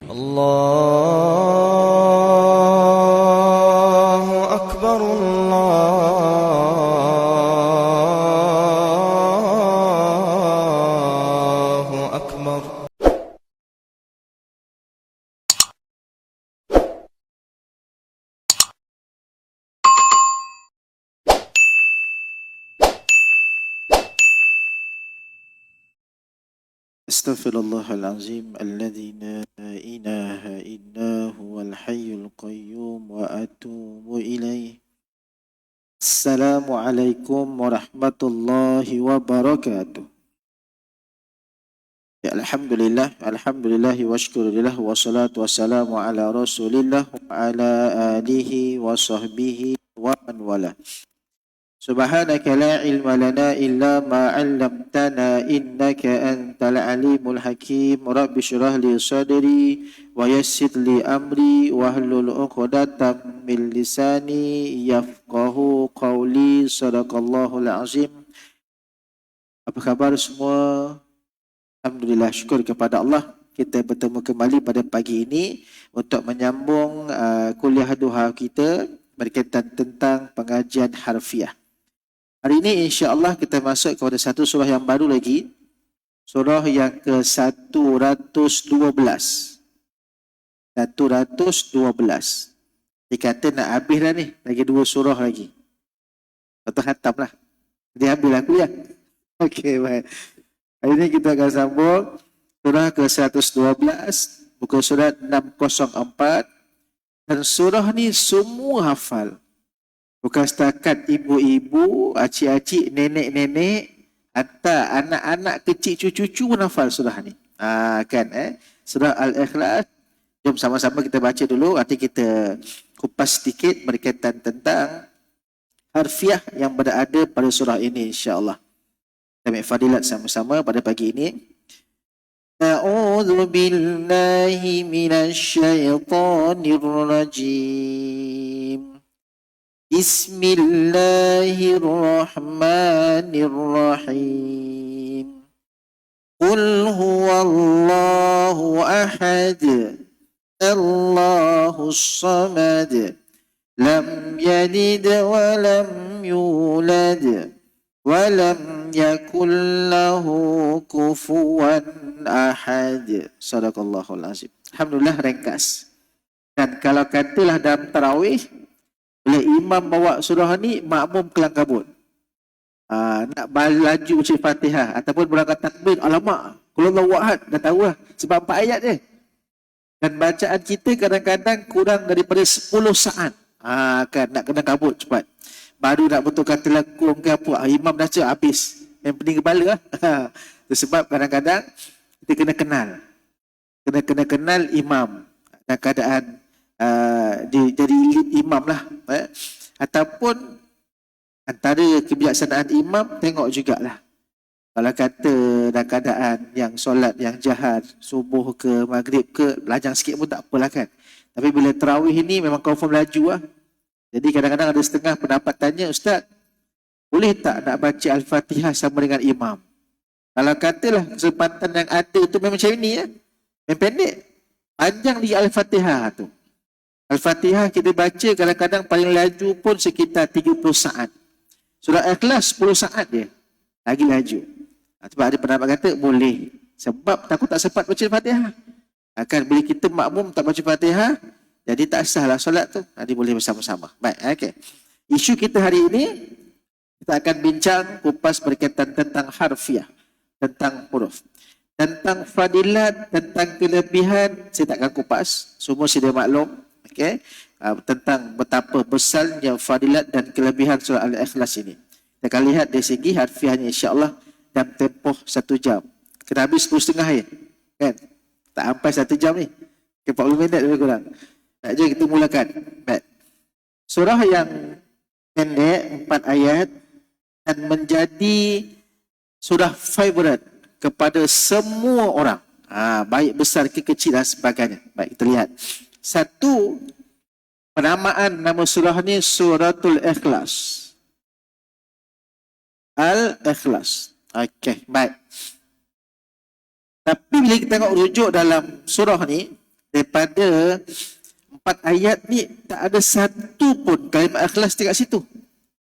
الله أكبر الله أكبر. Astaghfirullahalazim alladzi la ilaha illa huwal hayyul qayyum wa atubu ilaih. Assalamualaikum warahmatullahi wabarakatuh. Ya, alhamdulillah wa syukurillah wa salatu wassalamu ala rasulillah wa ala alihi wa sahbihi wa man wala. Subhanaka la ilma lana illa ma 'allamtana innaka antal alimul hakim. Rabbi shrah li sadri wa yassir li amri wahlul 'uqdatam min lisani yafqahu qawli. Shadaqallahul azim. Apa khabar semua? Alhamdulillah, syukur kepada Allah kita bertemu kembali pada pagi ini untuk menyambung kuliah duha kita berkaitan tentang pengajian harfiah. Hari ini insya-Allah kita masuk kepada satu surah yang baru lagi. Surah yang ke-112. 112. Dikata nak habis dah ni. Lagi 2 surah lagi. Atau khatam lah. Jadi habis aku ya. Okey, baik. Hari ini kita akan sambung surah ke-112. Buku surat 604. Dan surah ni semua hafal. Bukan setakat ibu-ibu, acik-acik, nenek-nenek, atau anak-anak kecil, cucu-cucu pun hafal surah ni. Surah Al-Ikhlas. Jom sama-sama kita baca dulu. Nanti kita kupas sedikit berkaitan tentang harfiah yang berada pada surah ini, insya-Allah. Kita ambil fadilat sama-sama pada pagi ini. A'udzu billahi minasy syaithanir rajim. Bismillahirrahmanirrahim. Qul huwallahu ahad. Allahus samad. Lam yalid wa lam yulad. Wa lam yakul lahu kufuwan ahad. Shadaqallahul azim. Alhamdulillah, ringkas. Dan kalau katalah dalam tarawih, bila imam bawa surah ni, makmum kelang kabut. Nak laju baca Fatihah ataupun berangkat takbir, alamak, Qul Huwallahu ahad, dah tahu lah sebab 4 ayat je. Dan bacaan kita kadang-kadang kurang daripada 10 saat. Kan nak kena kabut cepat. Baru nak betul kata lekung ke apa, imam dah cakap habis. Yang penting kepala lah. Sebab kadang-kadang kita kena kenal. Kena kenal imam dan keadaan jadi imam lah. Ataupun antara kebijaksanaan imam, tengok jugalah. Kalau kata dalam keadaan yang solat yang jahat, subuh ke maghrib ke, lajang sikit pun tak apalah kan. Tapi bila tarawih ni memang confirm laju lah. Jadi kadang-kadang ada setengah pendapat tanya, Ustaz, boleh tak nak baca Al-Fatihah sama dengan imam? Kalau katalah kesempatan yang ada tu memang macam ni ya. Yang pendek, panjang di Al-Fatihah tu. Al-Fatihah kita baca kadang-kadang paling laju pun sekitar 30 saat. Surah Ikhlas 10 saat dia. Lagi laju. Sebab ada pendapat kata boleh. Sebab takut tak sempat baca Al-Fatihah. Akan bila kita makmum tak baca Fatihah, jadi tak sahlah solat tu. Jadi boleh bersama-sama. Baik, okey. Isu kita hari ini, kita akan bincang kupas berkaitan tentang harfiah. Tentang huruf. Tentang fadilat, tentang kelebihan, saya tak akan kupas. Semua sudah maklum. Okay. Tentang betapa besarnya fadilat dan kelebihan surah Al-Ikhlas ini. Kita akan lihat dari segi harfiahnya insya-Allah dalam tempoh 1 jam. Kena habis 10.30 ya. Kan? Tak sampai 1 jam ni. 40 minit lebih kurang. Jom kita mulakan. Baik. Surah yang pendek 4 ayat dan menjadi surah favorite kepada semua orang. Baik besar ke kecil dan sebagainya. Baik, kita lihat. Satu, penamaan nama surah ni Suratul Ikhlas. Al-Ikhlas. Okey, baik. Tapi bila kita tengok rujuk dalam surah ni, daripada 4 ayat ni tak ada satu pun kalimat ikhlas dekat situ.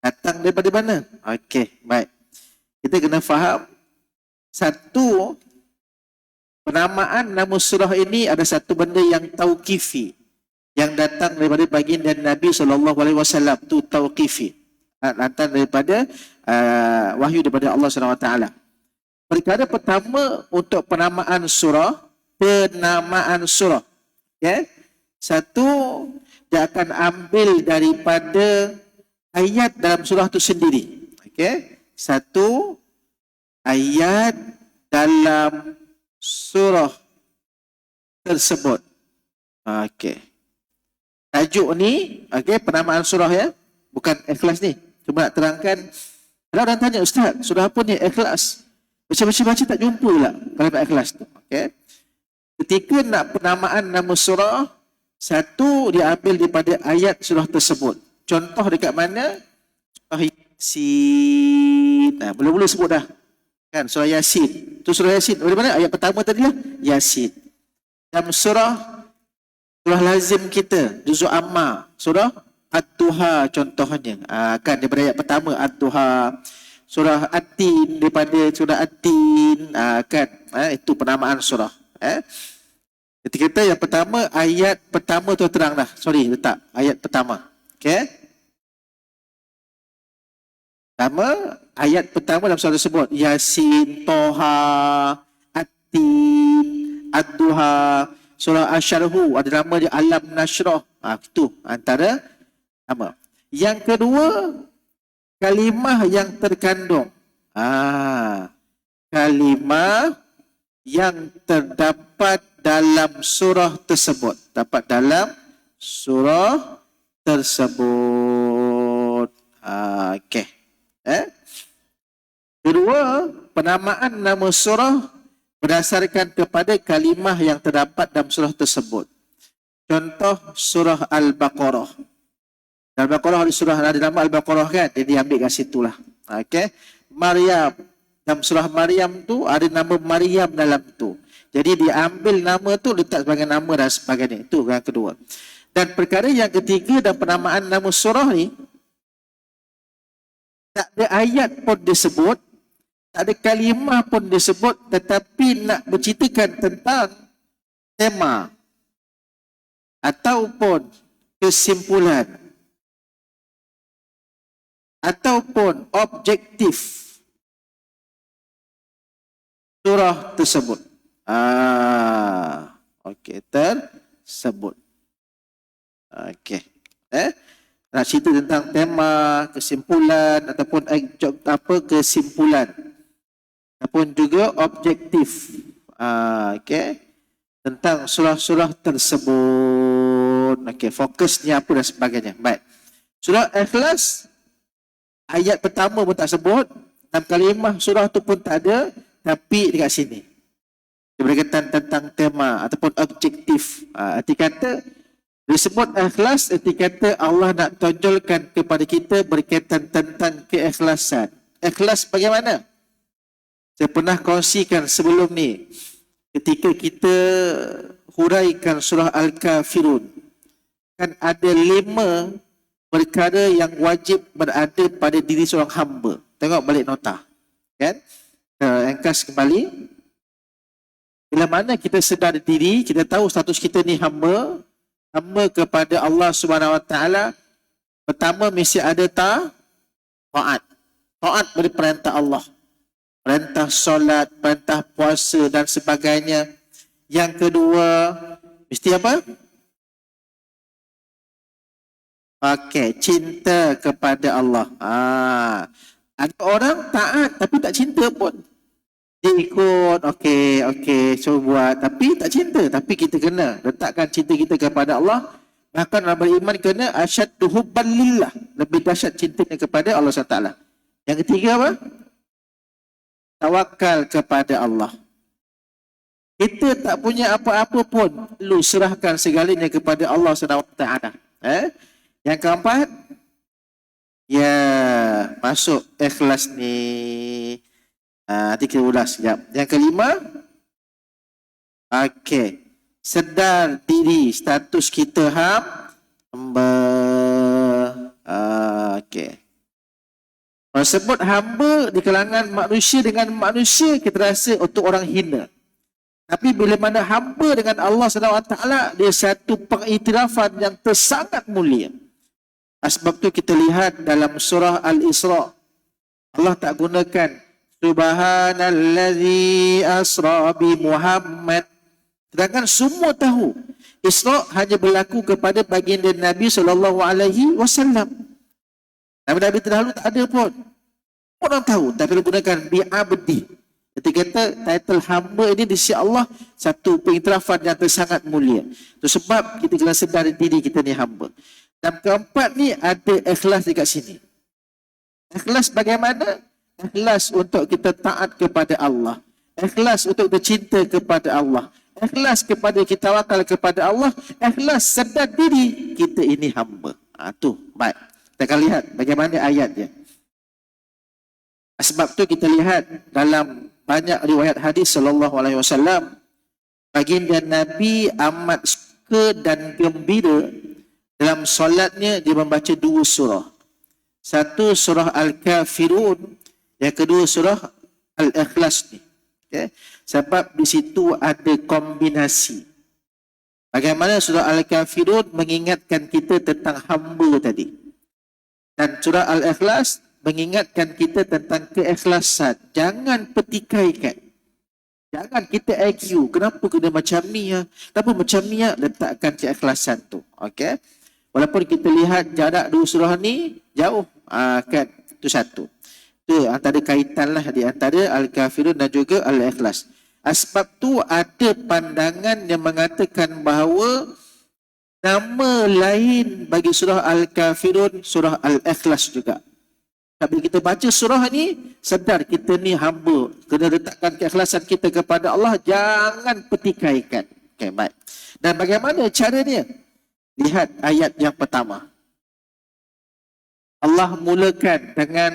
Datang daripada mana? Okey, baik. Kita kena faham satu, penamaan nama surah ini ada satu benda yang tauqifi, yang datang daripada baginda Nabi SAW. Tu tauqifi, datang daripada wahyu daripada Allah SWT. Perkara pertama untuk penamaan surah, okay? Satu, dia akan ambil daripada ayat dalam surah itu sendiri. Okay? Satu, ayat dalam surah tersebut. Okay. Tajuk ni, okay, penamaan surah ya. Bukan ikhlas ni. Cuma nak terangkan. Kalau orang tanya, Ustaz, surah apa ni ikhlas? Baca-baca tak jumpa pula kalimat ikhlas tu. Okay? Ketika nak penamaan nama surah, satu dia ambil daripada ayat surah tersebut. Contoh dekat mana? Surah Yasin. Mula-mula sebut dah. Kan, surah Yasin. Tu surah Yasin. Dari mana? Ayat pertama tadi lah. Yasin. Dalam surah lazim kita, juzuk amma. Surah Ad-Duha contohnya. Kan daripada ayat pertama Ad-Duha. Surah At-Tin daripada surah At-Tin. Kan, itu penamaan surah. Kita yang pertama, ayat pertama tu terang dah. Sorry, letak ayat pertama. Okay. Pertama, ayat pertama dalam surah tersebut. Yasin, Toha, At-Tin, Ad-Duha. Surah Asy-Syarhu, ada nama dia Alam Nashrah. Itu antara nama. Yang kedua, kalimah yang terkandung. Kalimah yang terdapat dalam surah tersebut. Dapat dalam surah tersebut. Okey. Kedua, penamaan nama surah berdasarkan kepada kalimah yang terdapat dalam surah tersebut. Contoh surah Al-Baqarah. Al-Baqarah di surah ada nama Al-Baqarah kan? Dia diambil kat situlah. Okey. Maryam. Dalam surah Maryam tu ada nama Maryam dalam tu. Jadi dia ambil nama tu letak sebagai nama dan sebagainya. Itu yang kedua. Dan perkara yang ketiga dan penamaan nama surah ni, tak ada ayat pun disebut, tak ada kalimah pun disebut, tetapi nak berceritakan tentang tema ataupun kesimpulan ataupun objektif surah tersebut. Okey, tersebut. Okey. Nak cerita tentang tema, kesimpulan ataupun kesimpulan ataupun juga objektif. Okey. Tentang surah-surah tersebut. Okey, fokusnya apa dan sebagainya. Baik. Surah Ikhlas, ayat pertama pun tak sebut, dalam kalimah surah tu pun tak ada, tapi dekat sini dia berkaitan tentang tema ataupun objektif. Arti kata disebut ikhlas, arti kata Allah nak tonjolkan kepada kita berkaitan tentang keikhlasan. Ikhlas bagaimana? Saya pernah kongsikan sebelum ni, ketika kita huraikan surah Al-Kafirun, kan ada 5 perkara yang wajib berada pada diri seorang hamba. Tengok balik nota, kan? Engkas kembali. Bila mana kita sedar diri, kita tahu status kita ni hamba kepada Allah Subhanahu Wa Taala. Pertama, mesti ada taat pada perintah Allah, perintah solat, perintah puasa dan sebagainya. Yang kedua, mesti apa? Okey, cinta kepada Allah. Ada orang taat tapi tak cinta pun. Dia ikut, okey, cuba buat, tapi tak cinta. Tapi kita kena letakkan cinta kita kepada Allah. Bahkan orang beriman kena asyaddu hubban lillah, lebih dahsyat cintanya kepada Allah SWT. Yang ketiga apa? Tawakal kepada Allah. Kita tak punya apa-apa pun, lu serahkan segalanya kepada Allah SWT. Yang keempat, ya, masuk ikhlas ni. Nanti kita ulas sekejap. Yang kelima, okey, sedar diri status kita hamba. Okey. Kalau sebut hamba di kalangan manusia dengan manusia, kita rasa untuk orang hina. Tapi bila mana hamba dengan Allah SWT, dia satu pengiktirafan yang tersangat mulia. Sebab tu kita lihat dalam surah Al-Isra, Allah tak gunakan Subhanallazi asra bi Muhammad. Sedangkan semua tahu Isra hanya berlaku kepada baginda Nabi SAW. Nabi-Nabi terdahulu tak ada pun. Orang tahu, tapi dia gunakan bi'abdi. Kita kata title hamba ini di sisi Allah satu pengiktirafan yang sangat mulia. Itu sebab kita kena sedar diri kita ni hamba. Dan keempat ni ada ikhlas dekat sini. Ikhlas bagaimana? Ikhlas untuk kita taat kepada Allah. Ikhlas untuk kita cinta kepada Allah. Ikhlas kepada kita tawakal kepada Allah. Ikhlas sedar diri kita ini hamba. Tu baik. Kita akan lihat bagaimana ayatnya. Sebab tu kita lihat dalam banyak riwayat hadis sallallahu alaihi wasallam, baginda Nabi amat suka dan gembira dalam solatnya dia membaca dua surah. Satu surah Al-Kafirun, yang kedua surah Al-Ikhlas ni. Okay? Sebab di situ ada kombinasi. Bagaimana surah Al-Kafirun mengingatkan kita tentang hamba tadi. Dan surah Al-Ikhlas mengingatkan kita tentang keikhlasan. Jangan petikaikan. Jangan kita IQ. Kenapa kena macam ni ya? Kenapa macam ni ya? Letakkan keikhlasan tu. Okey. Walaupun kita lihat jarak dua surah ni jauh. Kan? Itu satu. Itu antara kaitan lah di antara Al-Kafirun dan juga Al-Ikhlas. Sebab tu ada pandangan yang mengatakan bahawa nama lain bagi surah Al-Kafirun, surah Al-Ikhlas juga. Bila kita baca surah ni, sedar kita ni hamba. Kena letakkan keikhlasan kita kepada Allah. Jangan petikaikan. Okay, baik. Dan bagaimana caranya? Lihat ayat yang pertama. Allah mulakan dengan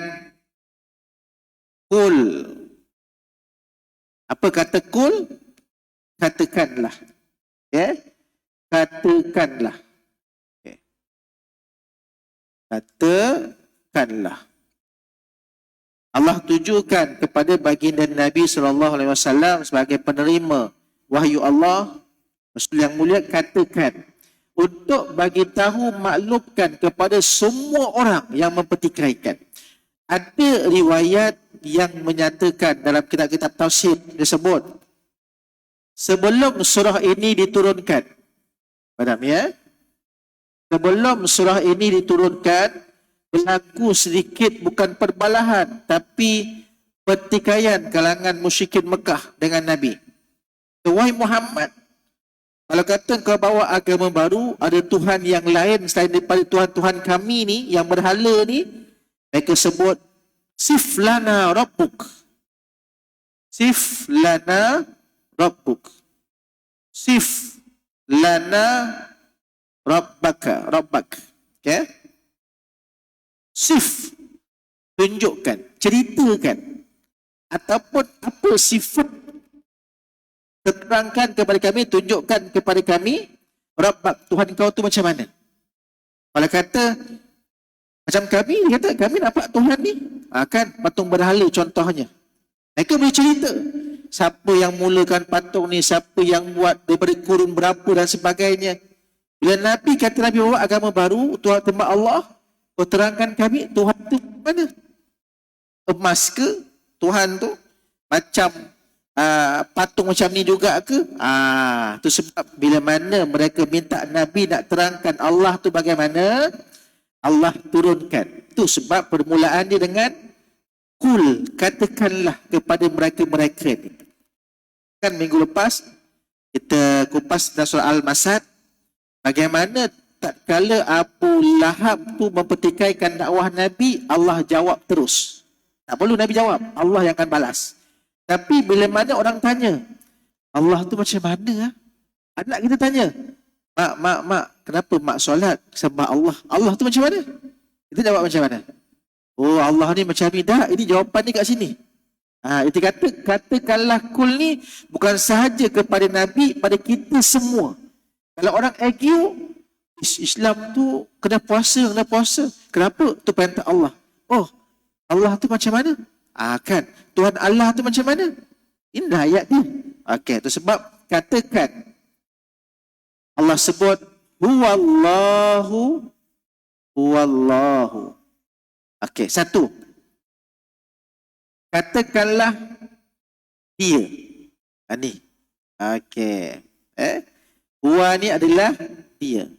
Qul. Apa kata Qul? Katakanlah. Okay? Katakanlah. Okay. Katakanlah. Allah tujukan kepada baginda Nabi SAW sebagai penerima wahyu Allah. Rasul yang mulia katakan untuk bagi tahu maklumkan kepada semua orang yang mempertikaikan. Ada riwayat yang menyatakan dalam kitab-kitab tafsir disebut sebelum surah ini diturunkan. Faham ya? Sebelum surah ini diturunkan, berlaku sedikit bukan perbalahan tapi pertikaian kalangan musyrikin Mekah dengan Nabi. Wahai Muhammad, kalau kata kau bawa agama baru, ada Tuhan yang lain selain daripada Tuhan-Tuhan kami ni, yang berhala ni, mereka sebut Sif lana Rabbuk. Sif lana Rabbuk. Sif lana Rabbaka. Rabbak. Okay? Sif, tunjukkan, ceritakan, ataupun apa sifat, terangkan kepada kami, tunjukkan kepada kami, Rabbak, Tuhan kau tu macam mana? Kalau kata macam kami, kata kami nampak Tuhan ni, kan patung berhala contohnya. Mereka boleh cerita siapa yang mulakan patung ni, siapa yang buat, daripada kurun berapa dan sebagainya. Bila Nabi kata Nabi bawa agama baru, Tuhan tembak Allah, kau terangkan kami, Tuhan tu mana? Emas ke? Tuhan tu macam patung macam ni juga ke? Tu sebab bila mana mereka minta Nabi nak terangkan Allah tu bagaimana, Allah turunkan. Tu sebab permulaan dia dengan Qul, katakanlah kepada mereka-mereka ni. Kan minggu lepas kita kupas dalam surah Al-Masad, bagaimana tatkala Abu Lahab tu mempertikaikan dakwah Nabi, Allah jawab terus. Tak perlu Nabi jawab, Allah yang akan balas. Tapi bila mana orang tanya, Allah tu macam mana? Anak kita tanya, Mak, kenapa mak solat sembah Allah? Allah tu macam mana? Kita jawab macam mana? Oh, Allah ni macam ni. Dah, ini jawapan ni kat sini. Itu katakanlah kul ni bukan sahaja kepada Nabi, pada kita semua. Kalau orang argue, Islam tu kena puasa. Kenapa? Tu perintah Allah. Oh, Allah tu macam mana? Kan. Tuhan Allah tu macam mana? Inilah ayat dia. Okey, tu sebab katakan Allah sebut huwallahu. Okey, satu. Katakanlah dia. Ni. Okey. Huwa ni adalah dia.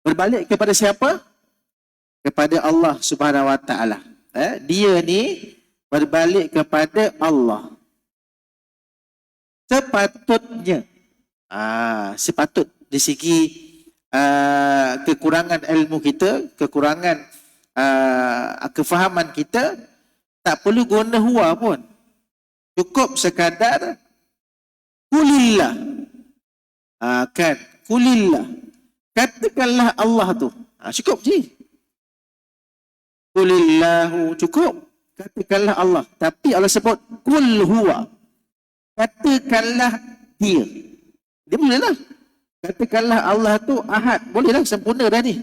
Berbalik kepada siapa? Kepada Allah Subhanahu Wa Taala. Dia ni berbalik kepada Allah. Sepatutnya. Sepatut di segi kekurangan ilmu kita, kekurangan kefahaman kita, tak perlu guna huwa pun. Cukup sekadar kulillah. Kan? Kulillah. Katakanlah Allah tu. Cukup je. Kulillahu. Cukup. Katakanlah Allah. Tapi Allah sebut kul huwa. Katakanlah dia. Dia bolehlah. Katakanlah Allah tu ahad. Bolehlah, sempurna dah ni.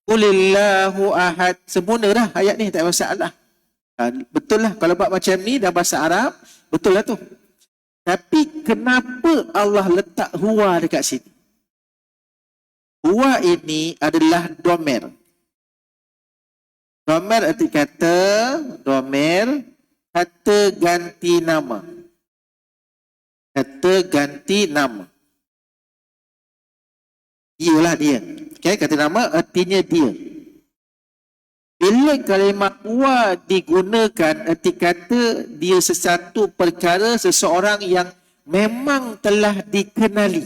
Kulillahu ahad. Sempurna dah ayat ni, tak ada masalah. Betul lah, kalau buat macam ni dalam bahasa Arab, betul lah tu. Tapi kenapa Allah letak huwa dekat sini? Huwa ini adalah domer. Domer arti kata, kata ganti nama. Kata ganti nama. Dialah dia. Okay, kata nama artinya dia. Bila kalimah huwa digunakan, erti kata dia sesuatu perkara, seseorang yang memang telah dikenali.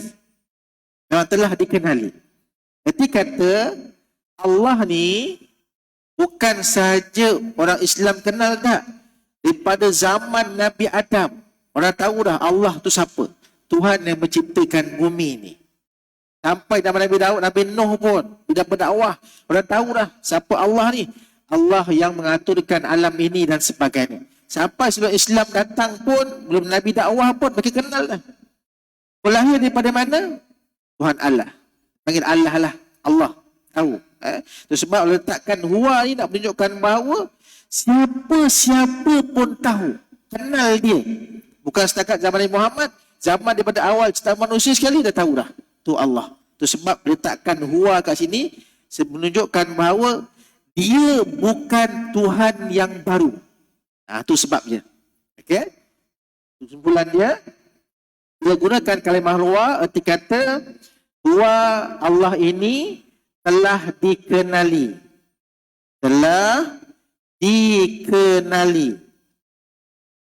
Erti kata Allah ni bukan sahaja orang Islam kenal tak. Daripada zaman Nabi Adam, orang tahu dah Allah tu siapa. Tuhan yang menciptakan bumi ni. Sampai zaman Nabi Daud, Nabi Nuh pun bila berdakwah, orang tahu dah siapa Allah ni. Allah yang mengaturkan alam ini dan sebagainya. Sampai sebelum Islam datang pun, belum Nabi dakwah pun, mereka kenal dah. Lahir daripada mana? Tuhan Allah. Panggil Allah lah. Allah. Tahu. Itu sebab Allah letakkan huwa ni nak menunjukkan bahawa siapa-siapa pun tahu. Kenal dia. Bukan setakat zaman Nabi Muhammad. Zaman daripada awal cerita manusia sekali dah tahu dah. Tu Allah. Itu sebab letakkan huwa kat sini menunjukkan bahawa dia bukan Tuhan yang baru. Itu sebabnya. Okey? Kesimpulan dia, dia gunakan kalimah huwa, erti kata huwa Allah ini telah dikenali.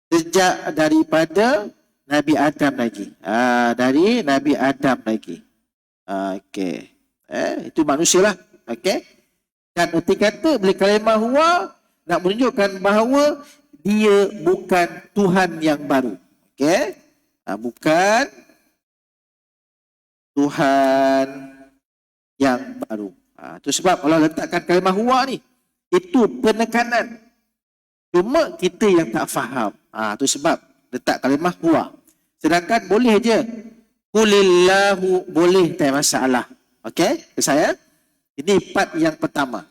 Sejak daripada Nabi Adam lagi. Dari Nabi Adam lagi. Okey. Itu manusia lah. Okey. Dan erti kata bila kalimah huwa nak menunjukkan bahawa dia bukan Tuhan yang baru. Okey? Bukan Tuhan yang baru. Itu sebab Allah letakkan kalimah huwa ni. Itu penekanan. Cuma kita yang tak faham. Itu sebab letak kalimah huwa. Sedangkan boleh je. Kulillahu boleh, tak ada masalah. Okey? Saya? Ini part yang pertama.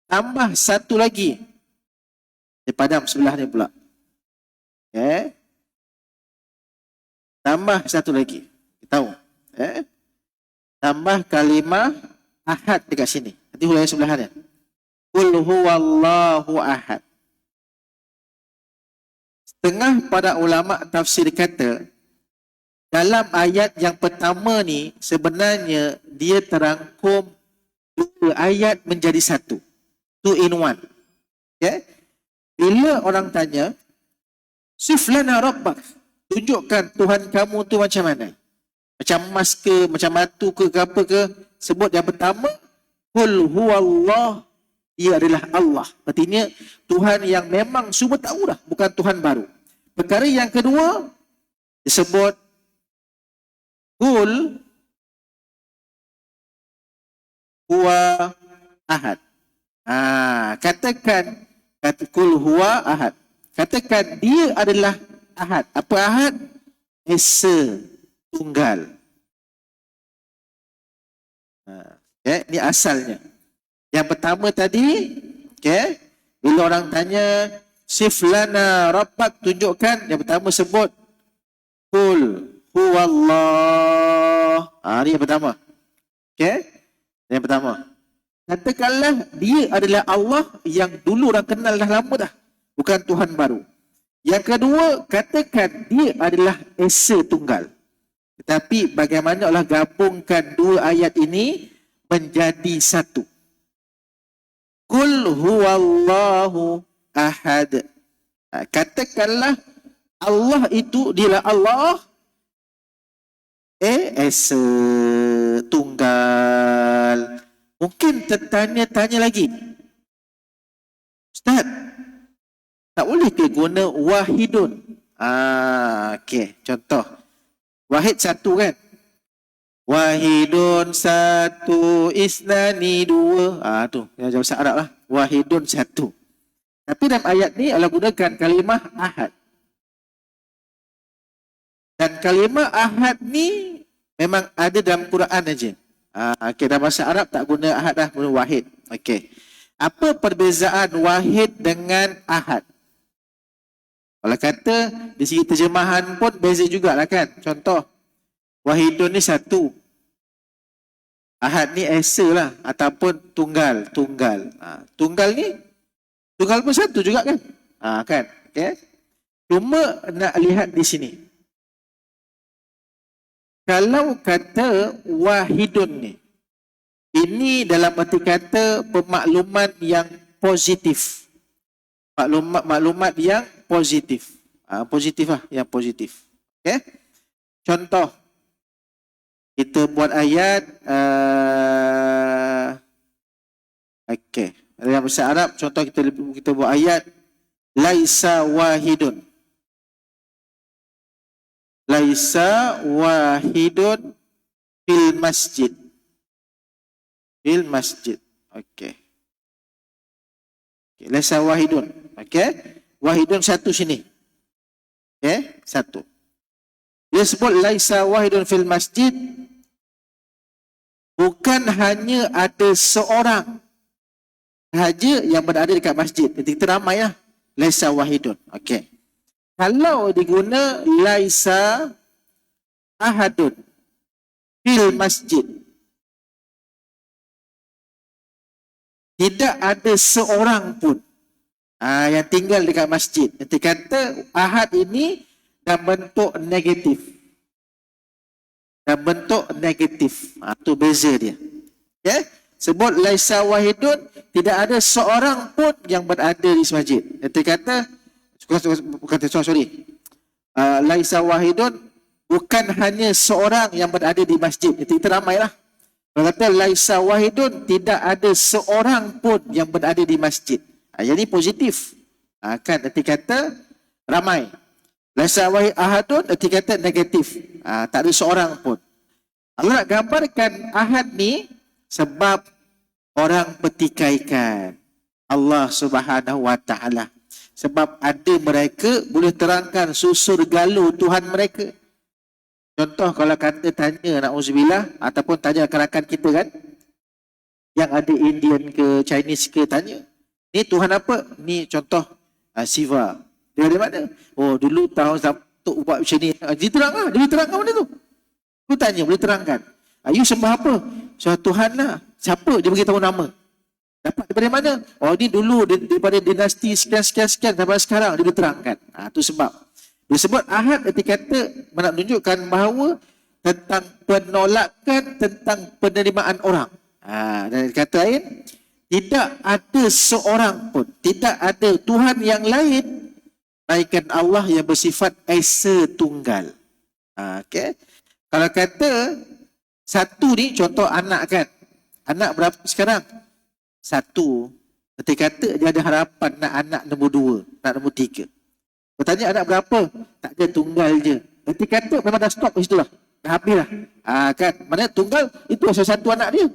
Tambah satu lagi. Daripada sebelah ni pula. Okay. Tambah satu lagi. Kita tahu. Tambah kalimah ahad dekat sini. Nanti hulai sebelah ni. Qul huwallahu ahad. Setengah para ulama tafsir kata, dalam ayat yang pertama ni sebenarnya dia terangkum dua ayat menjadi satu. Two in one. Okay? Bila orang tanya, siflana rabbak, tunjukkan Tuhan kamu tu macam mana? Macam emas ke, macam batu ke apa ke? Sebut yang pertama, qul huwallah, dia adalah Allah. Artinya Tuhan yang memang semua tahu dah, bukan Tuhan baru. Perkara yang kedua disebut qul huwa ahad. Katakan qul huwa ahad. Katakan dia adalah ahad. Apa ahad? Esa tunggal. Ini asalnya. Yang pertama tadi, bila orang tanya, siflana rabbak, tunjukkan. Yang pertama sebut, Qul huwallah. Ini yang pertama. Yang pertama. Katakanlah dia adalah Allah yang dulu orang kenal dah lama dah. Bukan Tuhan baru. Yang kedua, katakan dia adalah Esa Tunggal. Tetapi bagaimana Allah gabungkan dua ayat ini menjadi satu. Qul huwallahu ahad. Katakanlah Allah itu dialah Allah Esa Tunggal. Mungkin tertanya-tanya lagi, Ustaz, tak boleh ke guna wahidun? Contoh. Wahid satu kan? Wahidun satu, isnani dua. Tu, yang jauh bahasa Arab lah. Wahidun satu. Tapi dalam ayat ni Allah gunakan kalimah ahad. Dan kalimah ahad ni memang ada dalam Quran aja. Dalam bahasa Arab tak guna ahad dah, guna wahid. Apa perbezaan wahid dengan ahad? Kalau kata di segi terjemahan pun beza jugalah kan. Contoh, wahidun ni satu. Ahad ni esa lah. Ataupun tunggal. Tunggal ni, tunggal pun satu juga kan. Kan? Cuma nak lihat di sini. Kalau kata wahidun ni, ini dalam arti kata pemakluman yang positif. Maklumat yang positif. Positif lah, yang positif. Contoh, kita buat ayat, dalam bahasa Arab, contoh kita buat ayat, laisa wahidun. Laisa wahidun fil masjid. Fil masjid. Laisa wahidun. Wahidun satu sini. Satu. Dia sebut laisa wahidun fil masjid. Bukan hanya ada seorang sahaja yang berada dekat masjid. Kita ramai lah. Laisa wahidun. Kalau diguna laisa ahadun fil masjid, tidak ada seorang pun yang tinggal dekat masjid. Nanti kata ahad ini dalam bentuk negatif. Dalam bentuk negatif. Itu beza dia. Sebut laisa wahidun, tidak ada seorang pun yang berada di masjid. Nanti kata laisa wahidun, bukan hanya seorang yang berada di masjid. Kita ramailah. Kalau kata laisa wahidun, tidak ada seorang pun yang berada di masjid. Yang ini positif. Kan nanti kata ramai. Laisa wahid ahadun, nanti kata negatif. Tak ada seorang pun. Allah nak gambarkan ahad ni sebab orang pertikaikan Allah Subhanahu wa ta'ala. Sebab ada mereka boleh terangkan susur galuh Tuhan mereka. Contoh kalau kata tanya na'udzubillah, ataupun tanya rakan-rakan kita kan, yang ada Indian ke Chinese ke, tanya, ni Tuhan apa? Ni contoh Siva. Dia dari mana? Oh dulu tahun Tok buat macam ni. Dia terang lah. Dia terangkan benda tu. Aku tanya, boleh terangkan. You sembah apa? So Tuhan lah. Siapa? Dia beritahu nama. Dapat daripada mana? Oh ni dulu daripada dinasti sekian sampai sekarang dia diterangkan. Itu sebab. Dia sebut ahad ketika kata nak menunjukkan bahawa tentang penolakan tentang penerimaan orang. Dan kata lain, tidak ada seorang pun, tidak ada Tuhan yang lain melainkan Allah yang bersifat Esa Tunggal. Kalau kata satu ni contoh anak kan. Anak berapa sekarang? Satu. Ketika kata dia ada harapan nak anak nombor 2, nak nombor 3. Bertanya anak berapa? Tak ada, tunggal je. Ketika kata memang dah stop di situ lah. Dah habis lah. Kan? Mana tunggal itu asal satu anak dia.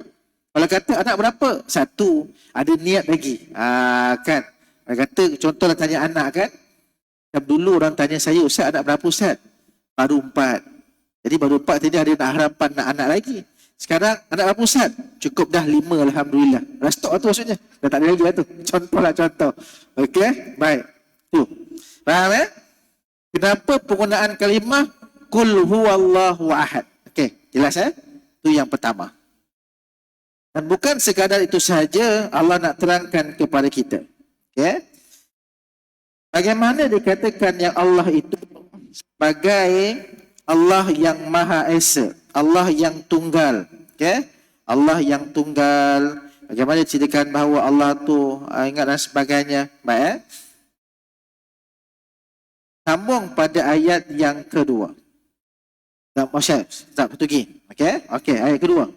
Kalau kata anak berapa? Satu. Ada niat lagi. Kan? Kalau kata contohlah tanya anak kan. Macam dulu orang tanya saya, Ustaz anak berapa Ustaz? Baru 4. Jadi baru 4 tadi ada nak harapan nak anak lagi. Sekarang anak berapa Ustaz? Cukup dah 5 Alhamdulillah. Dah stop tu maksudnya. Dah tak ada lagi lah tu. Contoh lah contoh. Okey, baik. Tu. Faham Kenapa penggunaan kalimah Qul huwallahu ahad? Okey, jelas Tu yang pertama. Dan bukan sekadar itu sahaja Allah nak terangkan kepada kita. Okey. Bagaimana dikatakan yang Allah itu sebagai Allah yang Maha Esa, Allah yang tunggal. Okey? Allah yang tunggal. Bagaimana diceritakan bahawa Allah tu ingat dan sebagainya. Baik Sambung pada ayat yang kedua. Tak pergi. Okey, ayat kedua.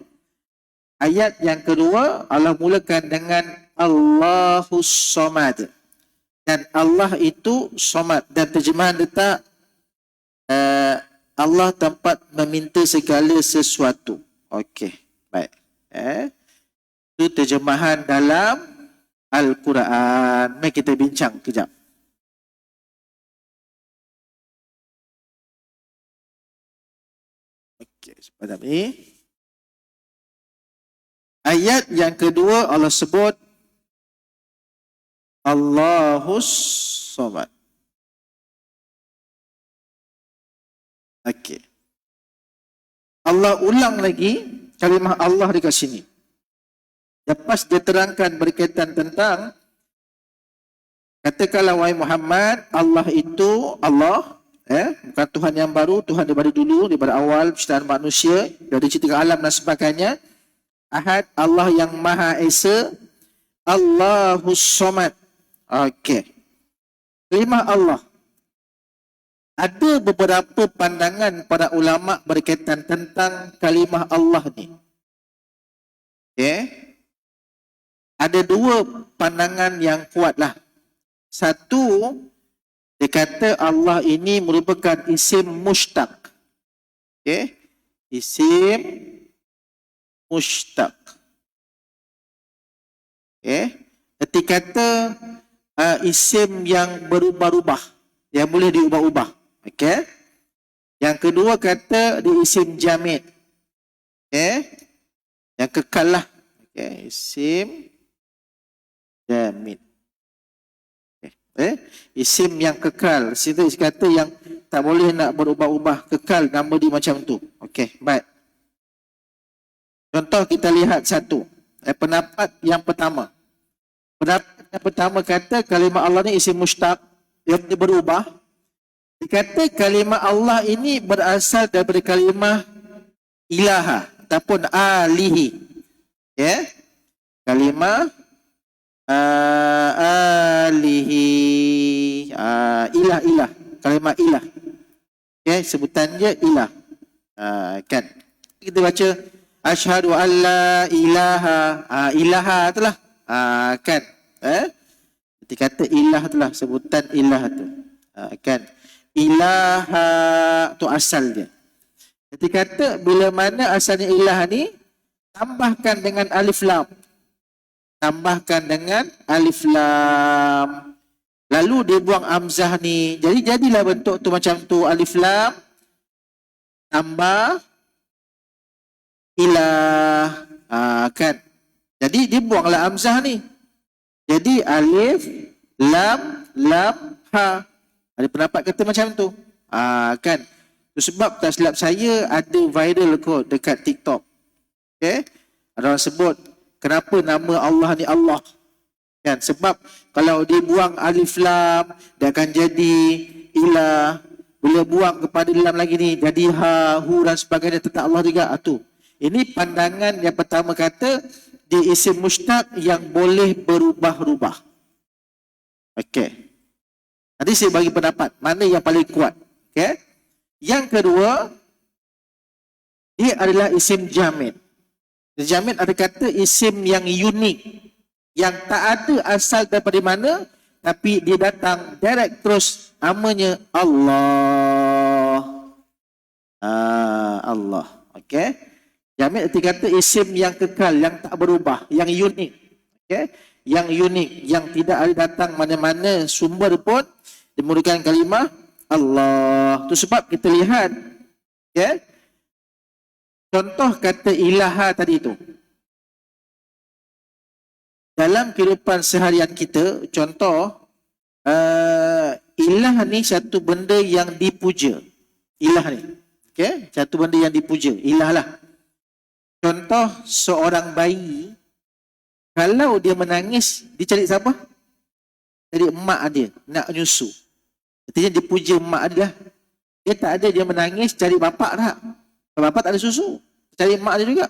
Ayat yang kedua Allah mulakan dengan Allahus Samad. Dan Allah itu Samad. Dan terjemahan letak Allah tempat meminta segala sesuatu. Okey, baik. Itu terjemahan dalam Al-Quran. Mari kita bincang kejap. Okey, sebentar ni. Ayat yang kedua Allah sebut Allahus Samad. Okey. Allah ulang lagi kalimah Allah dekat sini. Lepas dia terangkan berkaitan tentang katakanlah wahai Muhammad, Allah itu Allah, bukan Tuhan yang baru, Tuhan daripada dulu, daripada awal penciptaan manusia, dari ciptaan alam dan sebagainya. Ahad, Allah yang Maha Esa, Allahus Samad. Okey. Kalimah Allah. Ada beberapa pandangan para ulama berkaitan tentang kalimah Allah ni. Okey. Ada dua pandangan yang kuatlah. Satu, dia kata Allah ini merupakan isim mushtaq. Okey. Isim mushtaq. Erti kata isim yang berubah-ubah, yang boleh diubah-ubah. Okey. Yang kedua kata dia isim jamid. Yang kekal lah. Isim jamid. Isim yang kekal. Situ kata yang tak boleh nak berubah-ubah, kekal nama dia macam tu. Okey, baik. Contoh kita lihat satu. Pendapat yang pertama. Pendapat yang pertama kata kalimah Allah ni isim mushtaq yang berubah. Dia kata kalimah Allah ini berasal daripada kalimah ilaha ataupun alihi. Kalimah alihi. Ilah. Kalimah ilah. Sebutan dia ilah. Kan. Kita baca asyhadu an la ilaha. Ilaha itulah. Kan. Dia kata ilah itulah. Sebutan ilah tu. Kan. Ilaha tu asal dia. Dia kata bila mana asalnya ilah ni, tambahkan dengan alif lam. Tambahkan dengan alif lam. Lalu dia buang hamzah ni. Jadi jadilah bentuk tu macam tu. Alif lam tambah ilah. Kan. Jadi dia buanglah hamzah ni. Jadi alif lam ha. Ada pendapat kata macam tu. Kan. Itu sebab tak silap saya ada viral kot dekat TikTok. Ada orang sebut kenapa nama Allah ni Allah. Kan? Sebab kalau dia buang alif lam, dia akan jadi ilah. Bila buang kepada lam lagi ni, jadi ha, hu dan sebagainya, tetap Allah juga. Tu. Ini pandangan yang pertama kata, dia isim mushtaq yang boleh berubah-ubah. Okey. Nanti saya bagi pendapat, mana yang paling kuat. Okey. Yang kedua, dia adalah isim jamid. Jamid ada kata isim yang unik, yang tak ada asal daripada mana, tapi dia datang direct terus, namanya Allah. Allah. Okey. Jamid arti kata isim yang kekal, yang tak berubah, yang unik. Okey. Yang unik, yang tidak ada datang mana-mana sumber pun, dimulakan kalimah Allah. Tu sebab kita lihat, ya, contoh kata ilaha tadi tu. Dalam kehidupan seharian kita, contoh, ilah ni satu benda yang dipuja. Ilah ni, okay? Satu benda yang dipuja, ilah lah. Contoh, seorang bayi, kalau dia menangis, dia cari siapa? Cari emak dia, nak nyusu. Artinya dia puja emak dia lah. Dia tak ada dia menangis, cari bapak tak. Bapak tak ada susu, cari emak dia juga.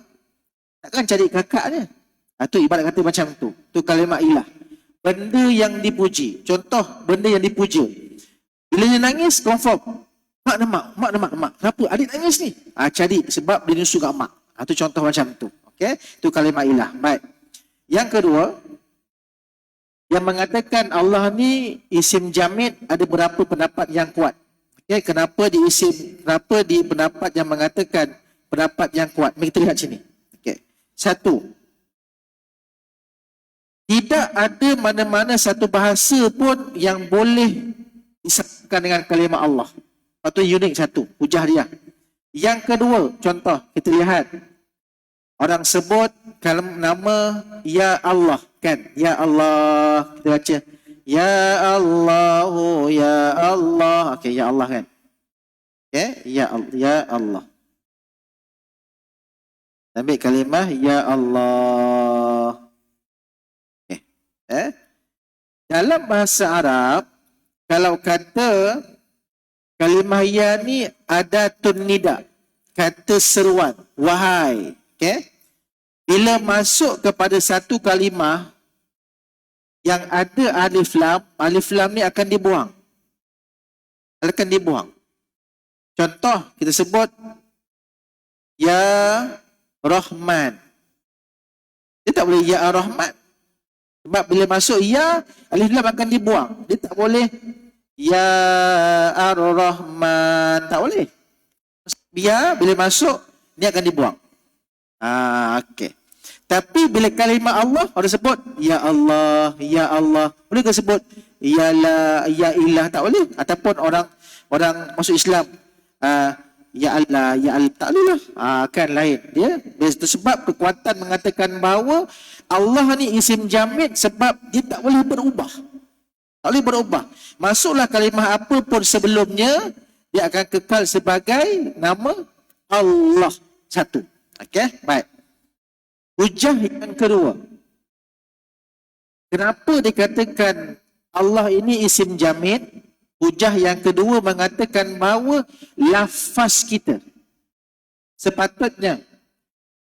Takkan cari kakak dia. Itu ibarat kata macam tu. Tu kalimat ilah. Benda yang dipuji. Contoh, benda yang dipuja. Bila dia nangis, confirm. Mak. Kenapa? Adik nangis ni. Cari sebab dia nyusu kat mak. Itu contoh macam tu. Okay? Itu kalimat ilah. Baik. Yang kedua, yang mengatakan Allah ni isim jamid, ada berapa pendapat yang kuat. Okay? Kenapa di pendapat yang mengatakan pendapat yang kuat? Mari kita lihat sini. Okay. Satu, tidak ada mana-mana satu bahasa pun yang boleh disamakan dengan kalimah Allah. Itu unik satu, hujah dia. Yang kedua, contoh, kita lihat. Orang sebut kalau nama Ya Allah, kan? Ya Allah, kita baca. Ya Allahu, Ya Allah. Okey, Ya Allah kan? Okey, Ya Allah. Ambil kalimah Ya Allah. Dalam bahasa Arab, kalau kata kalimah ya ni ada nida, kata seruan, wahai. Okay? Bila masuk kepada satu kalimah yang ada alif lam ni akan dibuang. Contoh, kita sebut Ya Rahman. Dia tak boleh Ya Rahman. Sebab bila masuk ya, alif lam akan dibuang. Dia tak boleh Ya Ar-Rahman. Tak boleh. Ya, bila masuk, dia akan dibuang. Okey. Tapi bila kalimah Allah, orang sebut Ya Allah, Ya Allah. Boleh ke sebut Ya La, Ya Ilah? Tak boleh. Ataupun orang masuk Islam, Ya Allah, Ya Allah. Tak boleh lah. Kan lain. Dia sebab kekuatan mengatakan bahawa Allah ni isim jamid sebab dia tak boleh berubah. Tak boleh berubah. Masuklah kalimah apa pun sebelumnya, dia akan kekal sebagai nama Allah. Satu. Okey, baik. Hujah yang kedua. Kenapa dikatakan Allah ini isim jamid? Hujah yang kedua mengatakan bahawa lafaz kita. Sepatutnya,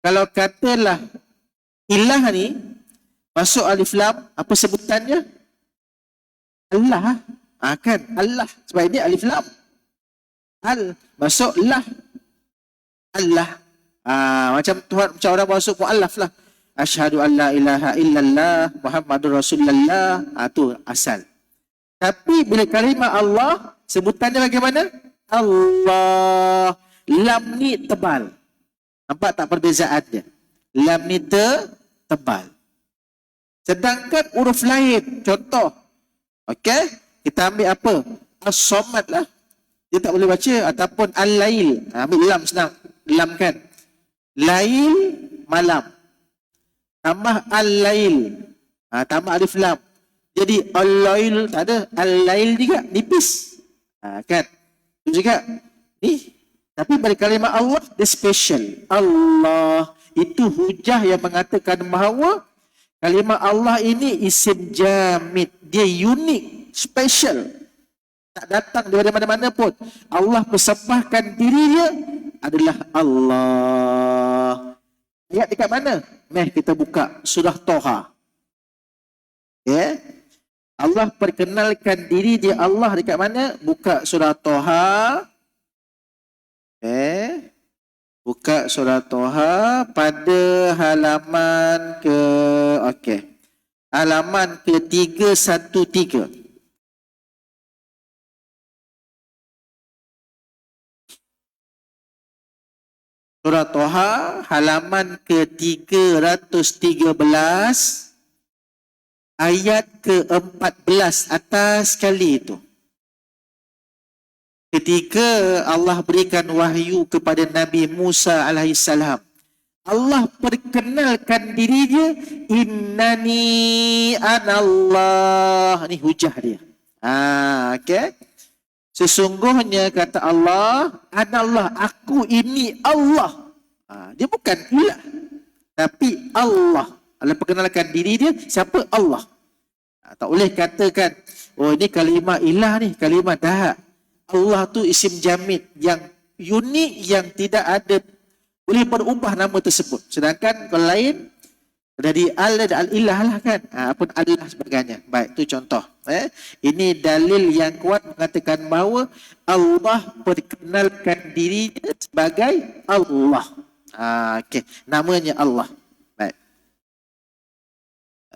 kalau katalah ilah ni masuk alif lam, apa sebutannya? Allah. Kan? Allah. Sebab ini alif lam. Masuk lah. Allah. Macam Tuhan, macam orang masuk mu'allaf lah. Asyhadu an la ilaha illallah Muhammadur Rasulullah. Itu asal. Tapi bila kalimah Allah, sebutannya bagaimana? Allah. Lam ni tebal. Nampak tak perbezaan dia? Lam ni tebal. Sedangkan huruf lain, contoh. Okey, kita ambil apa? As-Samad lah. Dia tak boleh baca. Ataupun Al-Lail. Ambil lam senang. Lam kan? Lail, malam. Tambah Al-Lail. Tambah alif lam. Jadi Al-Lail tak ada. Al-Lail juga nipis. Kan? Itu juga. Ni. Tapi pada kalimah Allah, dia special. Allah. Itu hujah yang mengatakan bahawa kalimah Allah ini isim jamid. Dia unik, special. Tak datang dari mana-mana pun. Allah persembahkan dirinya adalah Allah. Lihat dekat mana? Kita buka surah Toha. Okay. Allah perkenalkan diri dia Allah dekat mana? Buka surah Toha. Buka surah Toha pada halaman halaman ke-313. Surah Toha halaman ke-313 ayat ke-14 atas sekali itu. ketika Allah berikan wahyu kepada Nabi Musa alaihissalam, Allah perkenalkan diri dia, innani anallah. Ni hujah dia. Okey. Sesungguhnya kata Allah, anallah, aku ini Allah. Dia bukan ilah, tapi Allah. Allah perkenalkan diri dia, siapa? Allah. Tak boleh katakan, oh ini kalimah ilah ni, kalimah dah. Allah tu isim jamid yang unik, yang tidak ada, boleh berubah nama tersebut. Sedangkan kalau lain, dari al-ilah lah kan. Apa al-ilah sebagainya. Baik, tu contoh. Ini dalil yang kuat mengatakan bahawa Allah perkenalkan dirinya sebagai Allah. Okey, namanya Allah. Baik.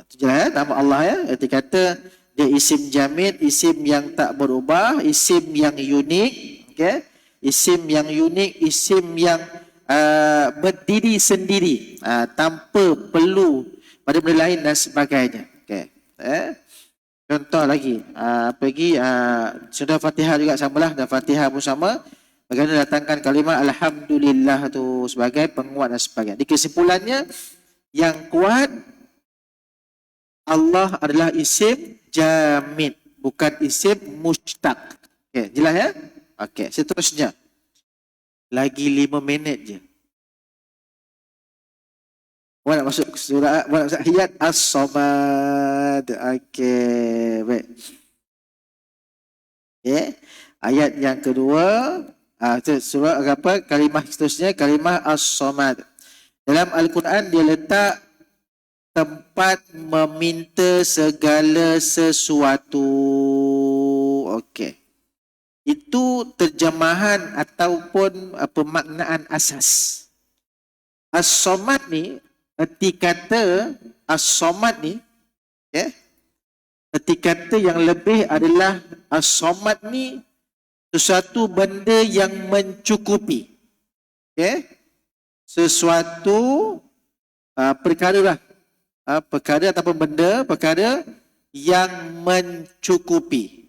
Itu jelas nama Allah ya. Dia kata dia isim jamid, isim yang tak berubah, isim yang unik. Okey. Isim yang unik, isim yang berdiri sendiri, tanpa perlu pada benda lain dan sebagainya. Okay. Contoh lagi, pergi sudah Fatihah juga samalah, dan Fatihah pun sama. Bagaimana datangkan kalimah Alhamdulillah tu sebagai penguat dan sebagainya. Di kesimpulannya, yang kuat, Allah adalah isim jamid, bukan isim mushtaq. Okay, jelas ya? Okay, seterusnya. Lagi 5 minit je. Awak nak masuk surah, awak nak masuk ayat As-Samad. Okey, baik. Ayat yang kedua, surah apa? Kalimah seterusnya, kalimah As-Samad. Dalam Al-Quran dia letak tempat meminta segala sesuatu. Okey. Itu terjemahan ataupun pemaknaan asas. As-Samad ni, erti kata As-Samad ni, erti kata yang lebih adalah As-Samad ni sesuatu benda yang mencukupi. Sesuatu perkara lah. Perkara ataupun benda, perkara yang mencukupi.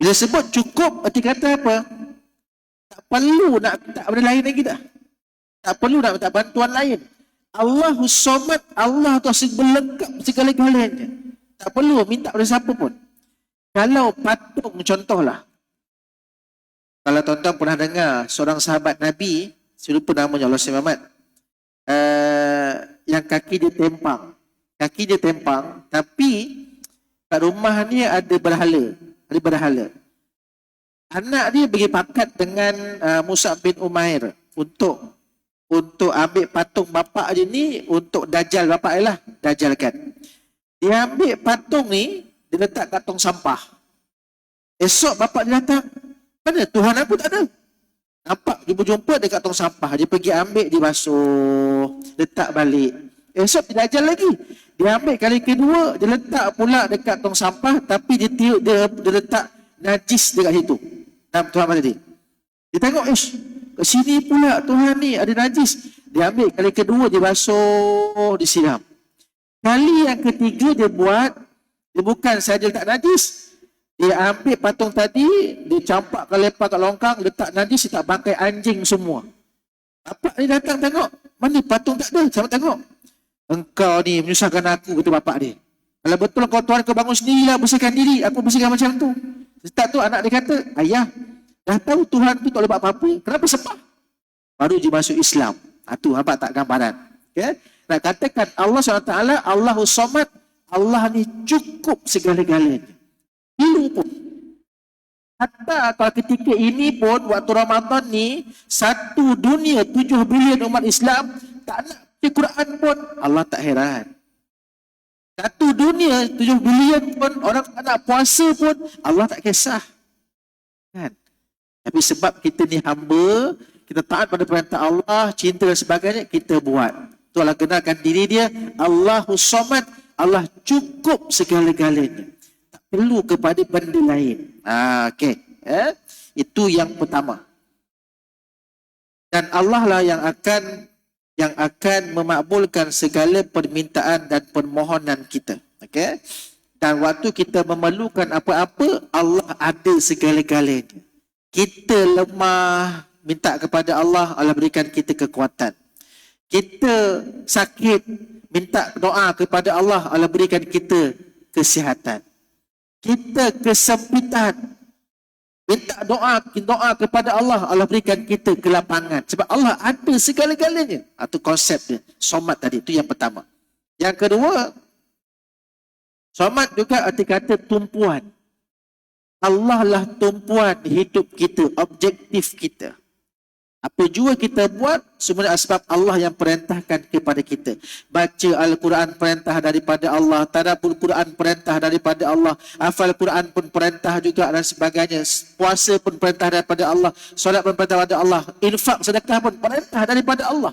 Bila sebut cukup, erti kata apa? Tak perlu nak minta benda lain lagi dah. Tak perlu nak minta bantuan lain. Allahus Samad, Allah tu berlengkap segala-galanya. Tak perlu minta pada siapa pun. Kalau patung, contohlah. Kalau tuan-tuan pernah dengar seorang sahabat Nabi, saya lupa namanya, Allah Muhammad, yang kaki dia tempang. Kaki dia tempang, tapi kat rumah ni ada berhala. Ada berhala. Anak dia pergi pakat dengan Mus'ab bin Umair untuk ambil patung bapak dia ni untuk dajal bapak dia lah. Dajalkan. Dia ambil patung ni, dia letak kat tong sampah. Esok bapak dia datang. Mana? Tuhan aku tak ada. Nampak dia berjumpa dekat tong sampah. Dia pergi ambil, dia basuh, letak balik. Esok dia dajal lagi. Dia ambil kali kedua, dia letak pula dekat tong sampah, tapi dia letak najis dekat situ. Tuhan mana dia? Dia tengok, kat sini pula Tuhan ni ada najis. Dia ambil kali kedua, dia basuh, disiram. Kali yang ketiga dia buat, dia bukan saja letak najis. Dia ambil patung tadi, dia campak ke lepas kat longkang, letak najis, letak bangkai anjing semua. Bapak ni datang tengok, mana patung tak ada, sama tengok. Engkau ni menyusahkan aku, kata bapak dia. Kalau betul kau Tuhan, kau bangun sendirilah, bersihkan diri, aku bersihkan macam tu. Setelah tu anak dia kata, ayah, dah tahu Tuhan tu tak boleh buat apa-apa, kenapa sembah? Baru dia masuk Islam. Tu nampak tak gambaran? Okay? Nak katakan Allah SWT, Allahus Samad, Allah ni cukup segala-galanya. Bila pun. Hatta kalau ketika ini pun, waktu Ramadan ni, satu dunia 7 bilion umat Islam tak nak baca Quran pun, Allah tak heran. Satu dunia 7 bilion pun orang tak nak puasa pun, Allah tak kisah. Kan? Tapi sebab kita ni hamba, kita taat pada perintah Allah, cinta dan sebagainya, kita buat. Tu Allah kenalkan diri dia, Allahus Samad, Allah cukup segala-galanya. Tak perlu kepada benda lain. Okey. Itu yang pertama. Dan Allah lah yang akan memakbulkan segala permintaan dan permohonan kita. Okey. Dan waktu kita memerlukan apa-apa, Allah ada segala-galanya. Kita lemah, minta kepada Allah, Allah berikan kita kekuatan. Kita sakit, minta doa kepada Allah, Allah berikan kita kesihatan. Kita kesempitan, minta doa kepada Allah, Allah berikan kita kelapangan. Sebab Allah ada segala-galanya. Itu konsep dia. Somat tadi, itu yang pertama. Yang kedua, somat juga arti kata tumpuan. Allah lah tumpuan hidup kita, objektif kita. Apa jua kita buat, sebenarnya sebab Allah yang perintahkan kepada kita. Baca Al-Quran perintah daripada Allah, tadabbur Quran perintah daripada Allah, hafal Quran pun perintah juga dan sebagainya. Puasa pun perintah daripada Allah, solat pun perintah daripada Allah, infak sedekah pun perintah daripada Allah.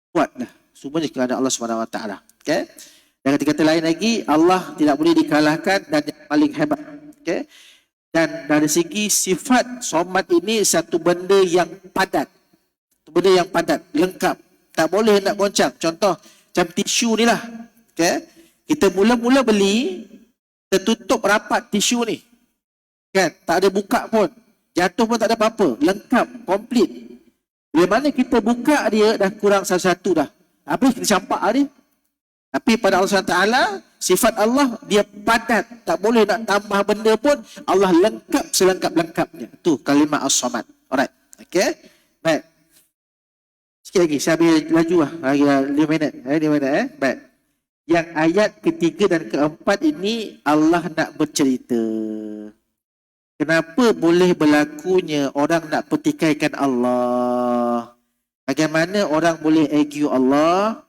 Buatlah. Semuanya kerana Allah SWT. Okay? Dan kata-kata lain lagi, Allah tidak boleh dikalahkan dan yang paling hebat. Okay? Dan dari segi sifat somat ini satu benda yang padat. Benda yang padat, lengkap. Tak boleh nak goncang. Contoh, macam tisu ni lah. Okay? Kita mula-mula beli, tertutup rapat tisu ni. Kan? Tak ada buka pun. Jatuh pun tak ada apa-apa. Lengkap, komplit. Bila mana kita buka dia, dah kurang satu-satu dah. Habis kita campak dia. Tapi pada Allah SWT, sifat Allah, dia padat. Tak boleh nak tambah benda pun. Allah lengkap selengkap-lengkapnya. Itu kalimah as-samad. Alright. Okay? Baik. Sikit lagi, saya ambil laju lah. Lagi 5 minit. 5 minit. Baik. Yang ayat ketiga dan keempat ini, Allah nak bercerita. Kenapa boleh berlakunya orang nak pertikaikan Allah? Bagaimana orang boleh argue Allah?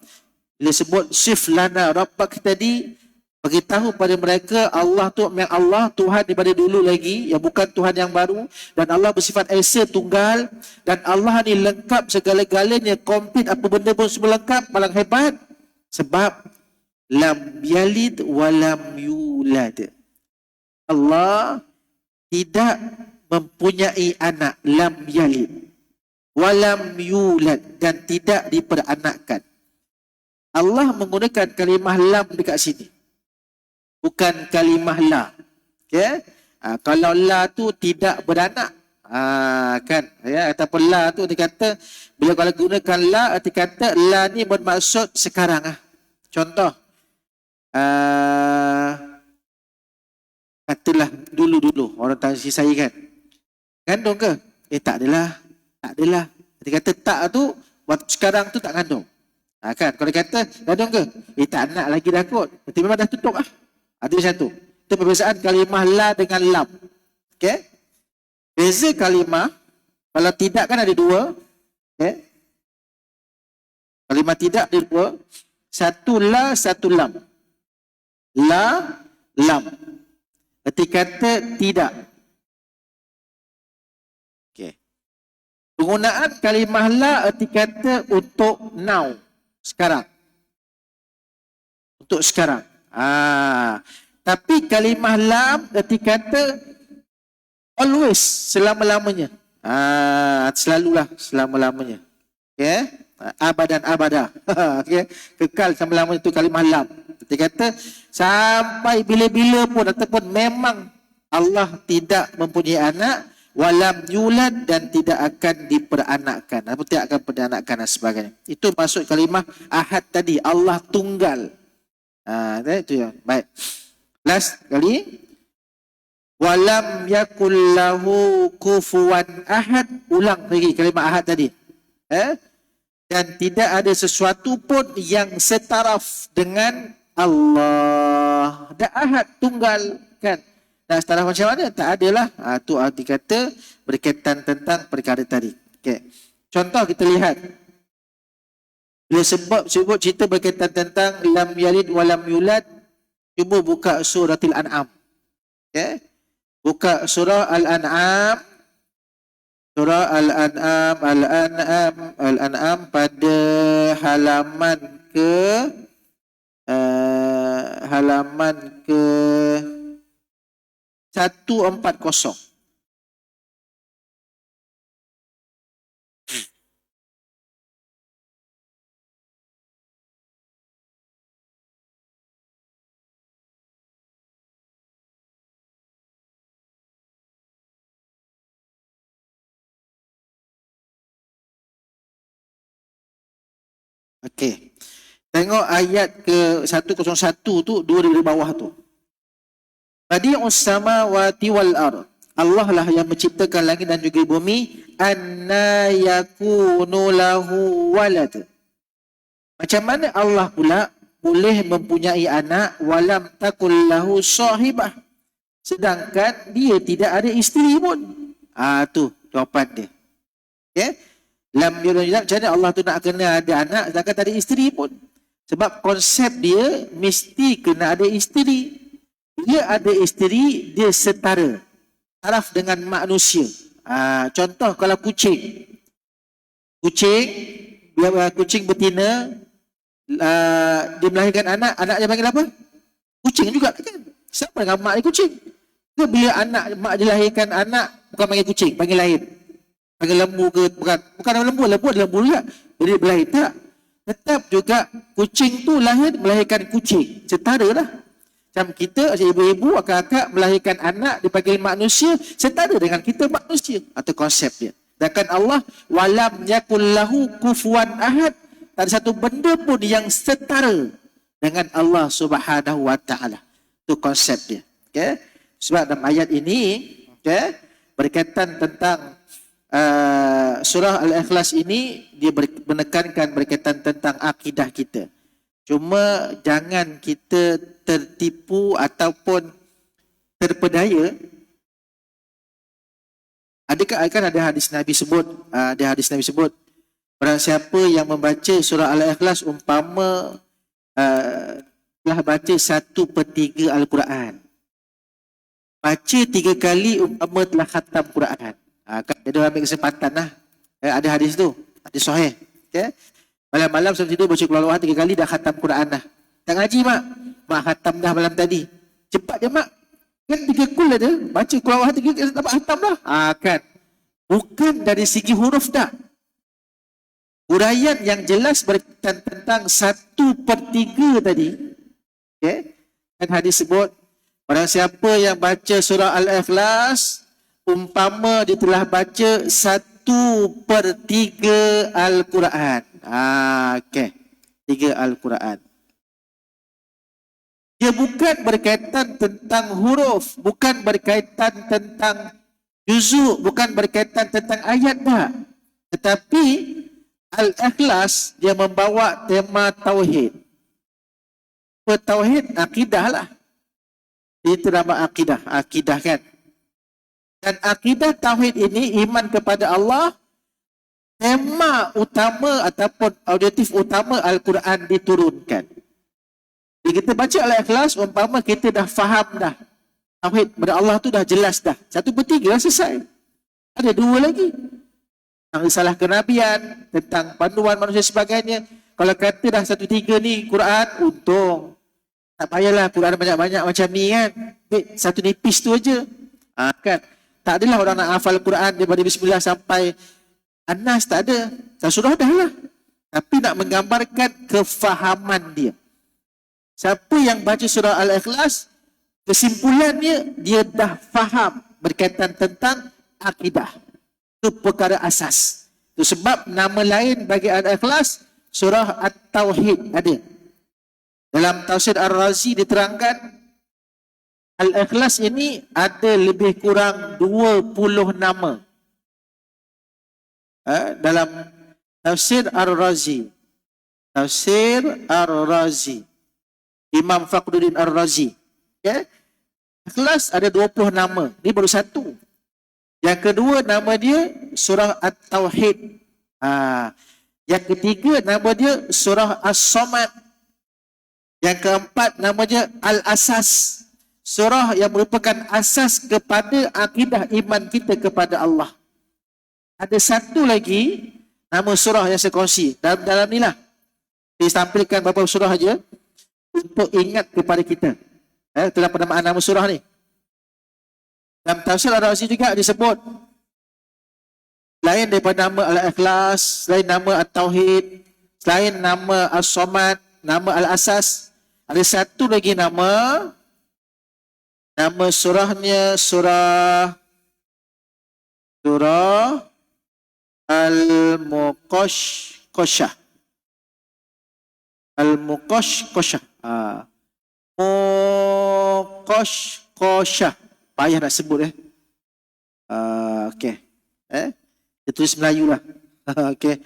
Bila sebut sif lana rabbak tadi, beritahu pada mereka Allah tu memang Allah, Tuhan daripada dulu lagi, yang bukan Tuhan yang baru, dan Allah bersifat esa tunggal, dan Allah ni lengkap segala-galanya, komplit, apa benda pun semua lengkap, paling hebat. Sebab lam yalid walam yulad. Allah tidak mempunyai anak, lam yalid walam yulad, dan tidak diperanakkan. Allah menggunakan kalimah lam dekat sini, bukan kalimah la. Okay? Kalau la tu tidak beranak, kan? Ya, ataupun la tu dia kata, bila kalau gunakan la, arti kata la ni bermaksud sekarang. Contoh, katalah dulu-dulu orang tanya saya kan, gandung ke? Tak adalah. Tak adalah. Dia kata tak tu, waktu sekarang tu tak gandung. Kan? Kalau dia kata gandung ke? Tak nak lagi dah kot. Berarti memang dah tutup lah. Ada satu. Itu perbezaan kalimah la dengan lam. Okay? Beza kalimah, kalau tidak kan ada dua. Okay? Kalimah tidak ada dua. Satu la, satu lam. La, lam. Berarti kata tidak. Okay. Penggunaan kalimah la erti kata untuk now. Sekarang. Untuk sekarang. Tapi kalimah lam erti kata always, selama-lamanya. Selalulah, selama-lamanya. Okay? Abadan abada. Okay? Kekal selama-lamanya itu kalimah lam. Erti kata sampai bila-bila pun, ataupun memang Allah tidak mempunyai anak, walam yulad, dan tidak akan diperanakkan, atau tidak akan peranakkan dan sebagainya. Itu maksud kalimah ahad tadi, Allah tunggal. Itu ya. Baik. Last kali, walam yakul lahu kufuwan ahad. Ulang lagi kalimah ahad tadi. Dan tidak ada sesuatu pun yang setaraf dengan Allah. Dan ahad tunggal, kan? Dan setaraf macam mana? Tak adalah. Itu arti kata berkaitan tentang perkara tadi. Okay. Contoh kita lihat. Bila sebut cerita berkaitan tentang lam yalid walam yulad, cuba buka surah Al-An'am. Okay. Buka surah Al-An'am. Surah Al-An'am, Al-An'am pada halaman ke halaman ke 140. Okey. Tengok ayat ke 101 tu, dua dari bawah tu. Badi'us samawati wal ard. Allah lah yang menciptakan langit dan juga bumi. Anna yakunu lahu walad. Macam mana Allah pula boleh mempunyai anak walam takul lahu sahibah. Sedangkan dia tidak ada isteri pun. Tu jawapan dia. Okay? Lam yulad, macam mana Allah tu nak kena ada anak sedangkan tak ada isteri pun. Sebab konsep dia mesti kena ada isteri. Dia ada isteri, dia setara. Taraf dengan manusia. Contoh kalau kucing. Kucing betina, dia melahirkan anak, anak dia panggil apa? Kucing juga kan? Siapa dengan mak dia kucing? Ke bila mak dia lahirkan anak, bukan panggil kucing, panggil lain. Panggil lembu ke, bukan lembu adalah lembu juga. Jadi berlahir tak. Tetap juga kucing tu melahirkan kucing. Setara lah. Macam kita, macam ibu-ibu, akak-akak melahirkan anak, dipanggil manusia, setara dengan kita manusia. Atau konsep dia. Sedangkan Allah, walam yakul lahu kufuwan ahad. Tak ada satu benda pun yang setara dengan Allah Subhanahu wa ta'ala. Itu konsep dia. Okay? Sebab dalam ayat ini, okay, berkaitan tentang surah Al-Ikhlas ini, dia menekankan berkaitan tentang akidah kita. Cuma jangan kita tertipu ataupun terpedaya. Kan ada hadis Nabi sebut, barang siapa yang membaca surah Al-Ikhlas umpama telah baca 1/3 Al-Quran. Baca 3 kali umpama telah khatam Quran. Kan dia ambil kesempatan lah. Ada hadis tu, hadis sahih. Okay? Malam-malam sebelum tidur baca Qul Huwallahu 3 kali dah khatam Quran dah. Tak ngaji mak? Mak khatam dah malam tadi. Cepat je mak. Kan 3 kul ada. Baca Qul Huwallahu 3 kali dapat khatam dah. Kan. Bukan dari segi huruf tak. Uraian yang jelas berkaitan tentang 1/3 tadi. Okay? Dan hadis sebut, barang siapa yang baca surah Al-Ikhlas, umpama dia telah baca 1/3 Al-Quran. Okay. 3 Al-Quran. Dia bukan berkaitan tentang huruf, bukan berkaitan tentang juzuk, bukan berkaitan tentang ayat tak. Tetapi Al-Ikhlas dia membawa tema tauhid. Tauhid akidah lah. Itu nama akidah kan. Dan akidah tauhid ini iman kepada Allah, tema utama ataupun auditif utama Al-Quran diturunkan. Bila kita baca Al-Ikhlas, umpama kita dah faham dah. Tauhid kepada Allah tu dah jelas dah. 1/3 selesai. Ada 2 lagi. Tentang risalah kenabian, tentang panduan manusia sebagainya. Kalau kata dah 1/3 ni Quran, untung. Tak payahlah Quran banyak-banyak macam ni kan. Satu nipis tu aja. Kan. Tak adalah orang nak hafal Quran daripada Bismillah sampai An-Nas, tak ada. Surah dah lah. Tapi nak menggambarkan kefahaman dia. Siapa yang baca surah Al-Ikhlas, kesimpulannya dia dah faham berkaitan tentang akidah. Itu perkara asas. Itu sebab nama lain bagi Al-Ikhlas, surah At-Tauhid ada. Dalam Tafsir Ar-Razi diterangkan, Al-Ikhlas ini ada lebih kurang 20 nama. Dalam Tafsir Ar-Razi. Tafsir Ar-Razi. Imam Fakhruddin Ar-Razi. Okay? Ikhlas ada 20 nama. Ini baru satu. Yang kedua nama dia surah At-Tauhid. Yang ketiga nama dia surah As-Samad. Yang keempat nama dia Al-Asas. Surah yang merupakan asas kepada akidah iman kita kepada Allah. Ada satu lagi nama surah yang saya kongsi. Dalam ni lah. Saya tampilkan beberapa surah aja untuk ingat kepada kita. Itulah penamaan nama surah ni. Dalam Tafsir Ar-Razi juga disebut selain daripada nama Al-Ikhlas, selain nama At-Tauhid, selain nama As-Samad, nama Al-Asas, ada satu lagi nama surahnya surah Al-Muqashqashah. Al-muqashqashah. Muqashqashah. Payah nak sebut okey. Kita tulis Melayu lah. Okey.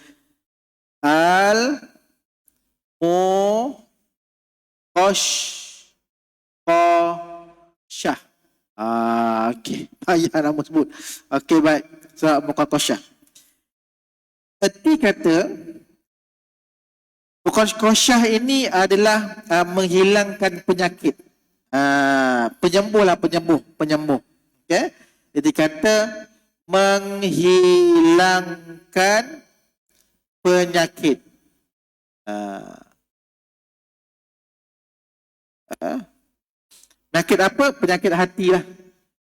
Al-muqashqashah. Okey. Payah nama sebut. Okey, baik. Surah Muqashqashah. Erti kata Muqashqashah ini adalah menghilangkan penyakit. Penyembuh. Okey. Jadi kata menghilangkan penyakit. Penyakit apa? Penyakit hati lah.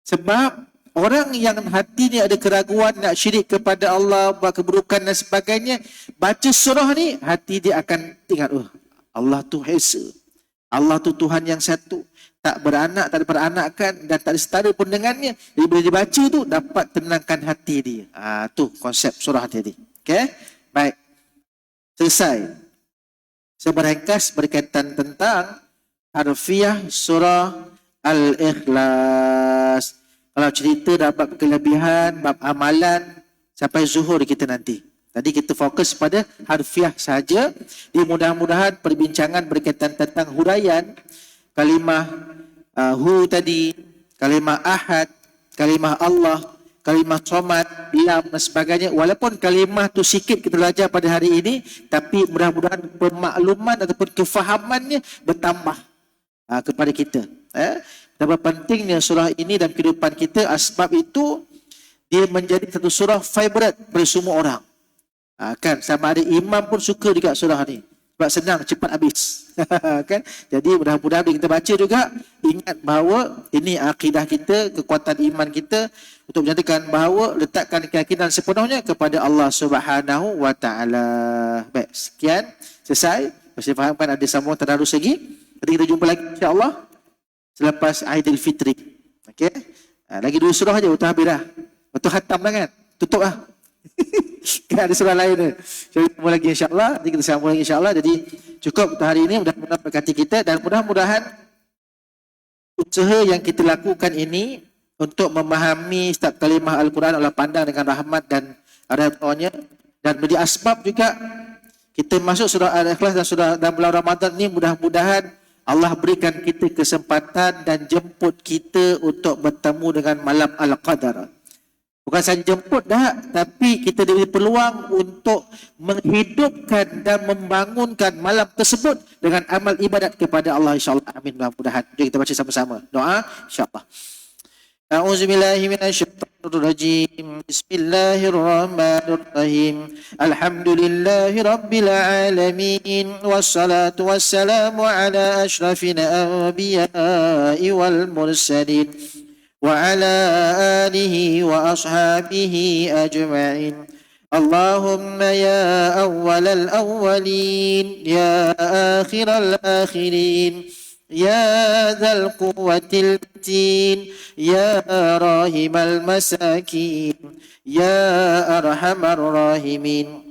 Sebab orang yang hati ni ada keraguan, nak syirik kepada Allah, buat keburukan dan sebagainya, baca surah ni, hati dia akan ingat, Allah tu Esa. Allah tu Tuhan yang satu. Tak beranak, tak ada peranakan dan tak ada setara pun dengannya. Jadi bila dia baca tu, dapat tenangkan hati dia. Tu konsep surah tadi. Okey? Baik. Selesai. Saya berringkas berkaitan tentang harfiah surah Al-Ikhlas. Kalau cerita dapat kelebihan, bab amalan, sampai zuhur kita nanti. Tadi kita fokus pada harfiah saja. Mudah-mudahan perbincangan berkaitan tentang huraian kalimah hu tadi, kalimah ahad, kalimah Allah, kalimah somad, lam dan sebagainya. Walaupun kalimah tu sikit kita belajar pada hari ini, tapi mudah-mudahan pemakluman ataupun kefahamannya bertambah kepada kita. Betapa pentingnya surah ini dalam kehidupan kita. Sebab itu dia menjadi satu surah favorite bagi semua orang. Kan sama ada imam pun suka juga surah ni. Sebab senang, cepat habis. Kan? Jadi mudah-mudahan bila kita baca juga, ingat bahawa ini akidah kita, kekuatan iman kita untuk menyatakan bahawa letakkan keyakinan sepenuhnya kepada Allah Subhanahu wa Ta'ala. Baik, sekian. Selesai. Masih fahamkan ada sambungan tadarus lagi. Nanti kita jumpa lagi insya-Allah selepas Aidilfitri. Okey. Lagi 2 surah aja untuk habis dah. Untuk khatam dah kan? Tutup lah. Kan ada surah lain ni. Jadi kita lagi insya-Allah, nanti kita sambung lagi insya-Allah. Jadi cukup untuk hari ini, mudah-mudahan berkati kita dan mudah-mudahan usaha yang kita lakukan ini untuk memahami setiap kalimah Al-Quran Allah pandang dengan rahmat dan redha-Nya, dan menjadi asbab juga kita masuk surah Al-Ikhlas dan surah dalam bulan Ramadan ni, mudah-mudahan Allah berikan kita kesempatan dan jemput kita untuk bertemu dengan malam Al-Qadar. Bukan saja jemput dah, tapi kita diberi peluang untuk menghidupkan dan membangunkan malam tersebut dengan amal ibadat kepada Allah insya-Allah. Amin, mudah-mudahan. Jom kita baca sama-sama doa insya-Allah. A'udzubillahi minasyaitonirrajim. Bismillahirrahmanirrahim. Alhamdulillahi rabbil alamin. Wassalatu wassalamu ala asyrafil anbiya'i wal mursalin. وعلى آله وأصحابه أجمعين. اللهم يا أول الأولين يا آخر الآخرين يا ذا القوة المتين يا راحم المساكين يا أرحم الراحمين.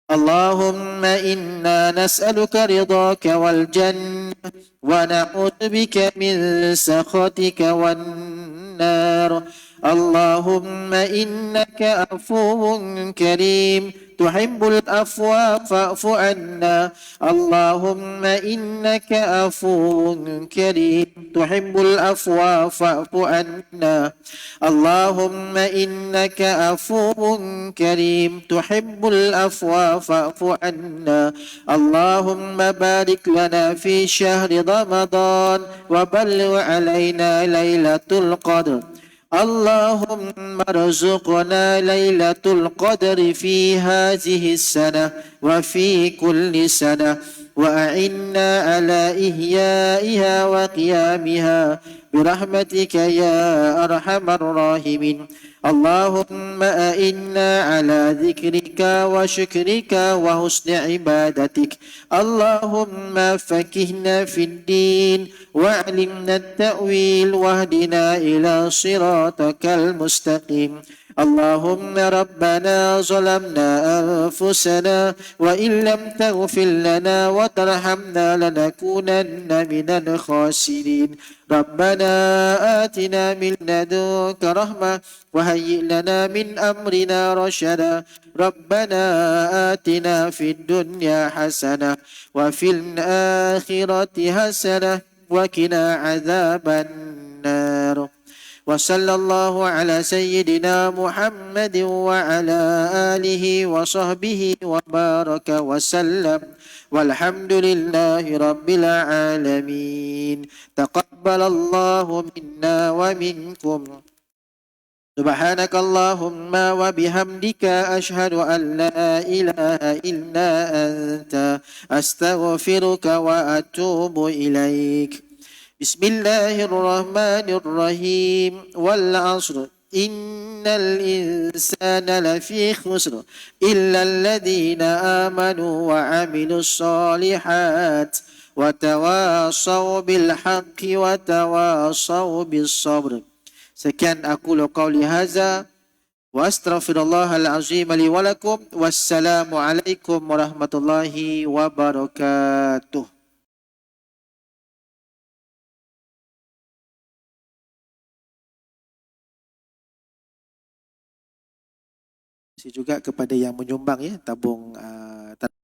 اللهم إنا نسألك رضاك والجنة ونعوذ بك من سخطك والنار. اللهم إنك عفو كريم تحب العفو فاعف عنا. اللهم إنك عفو كريم تحب العفو فاعف عنا. اللهم إنك عفو كريم تحب العفو فاعف عنا. اللهم بارك لنا في شهر رمضان وبلغ علينا ليلة القدر. اللهم ارزقنا ليلة القدر في هذه السنة وفي كل سنة وأعنا على إحيائها وقيامها برحمتك يا أرحم الراحمين. اللهم أئنا على ذكرك وشكرك وحسن عبادتك. اللهم فقهنا في الدين وعلمنا التأويل واهدنا إلى صراطك المستقيم. اللهم ربنا ظلمنا أنفسنا وإن لم تغفر لنا وترحمنا لنكونن من الخاسرين ربنا آتنا من لدنك رحمة وهيئ لنا من أمرنا رشدا ربنا آتنا في الدنيا حسنة وفي الآخرة حسنة وقنا عذاب النار وصلى الله على سيدنا محمد وعلى آله وصحبه وبارك وسلم والحمد لله رب العالمين تقبل الله منا ومنكم سبحانك اللهم وبحمدك أشهد أن لا إله إلا أنت أستغفرك وأتوب إليك بسم الله الرحمن الرحيم والعصر إن الإنسان لفي خسر إلا الذين آمنوا وعملوا الصالحات وتواصوا بالحق وتواصوا بالصبر. Sekian aku qauli hadza wa astaghfirullahal azim li wa lakum. Wassalamu alaikum warahmatullahi wabarakatuh. Terima kasih juga kepada yang menyumbang ya tabung